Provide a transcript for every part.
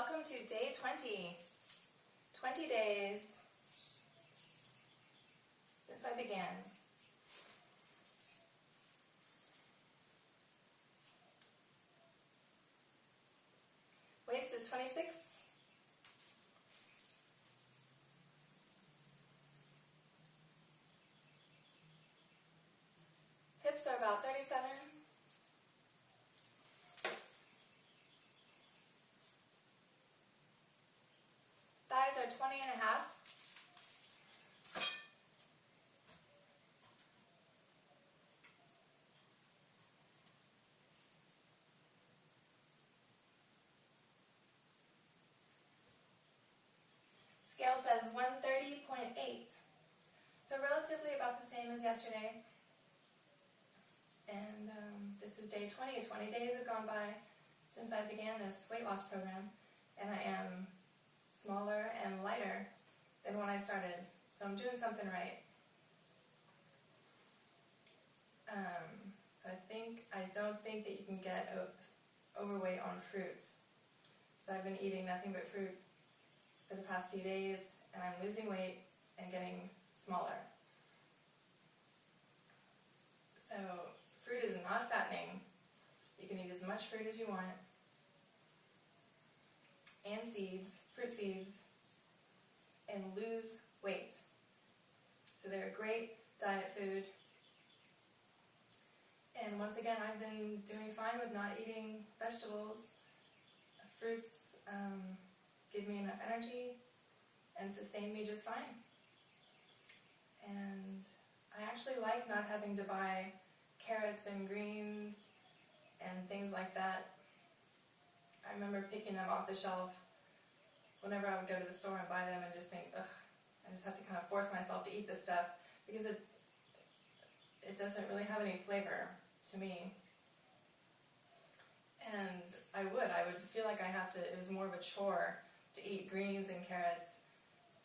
welcome to day 20. 20 days since I began. Waist is 26. Hips are about 37. Thighs are 20 and a half. Scale says 130.8. So relatively about the same as yesterday. And this is day 20. 20 days have gone by since I began this weight loss program. And I am smaller and lighter than when I started. So I'm doing something right. So I don't think that you can get overweight on fruit. So I've been eating nothing but fruit for the past few days, and I'm losing weight and getting smaller. So fruit is not fattening. You can eat as much fruit as you want. And seeds, fruit seeds, and lose weight. So they're a great diet food. And once again, I've been doing fine with not eating vegetables. Fruits give me enough energy and sustain me just fine. And I actually like not having to buy carrots and greens and things like that. I remember picking them off the shelf whenever I would go to the store and buy them and just think, ugh, I just have to kind of force myself to eat this stuff because it doesn't really have any flavor to me. And I would feel like it was more of a chore to eat greens and carrots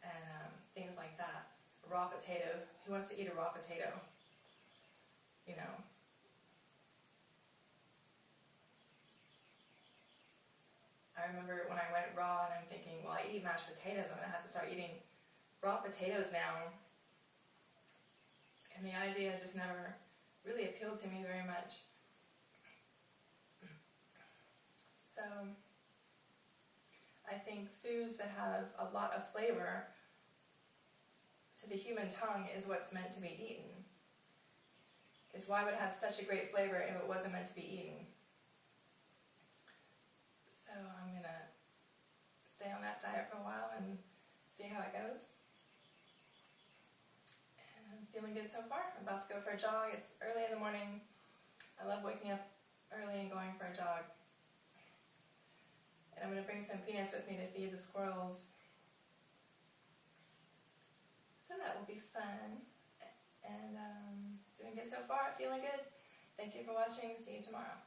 and things like that. A raw potato, who wants to eat a raw potato? You know. I remember when I went raw and I'm thinking, well, I eat mashed potatoes, I'm going to have to start eating raw potatoes now. And the idea just never really appealed to me very much. So I think foods that have a lot of flavor to the human tongue is what's meant to be eaten. Because why would it have such a great flavor if it wasn't meant to be eaten? So I'm going to stay on that diet for a while and see how it goes. And I'm feeling good so far. I'm about to go for a jog. It's early in the morning. I love waking up early and going for a jog. And I'm going to bring some peanuts with me to feed the squirrels. So that will be fun. And doing good so far, feeling good. Thank you for watching. See you tomorrow.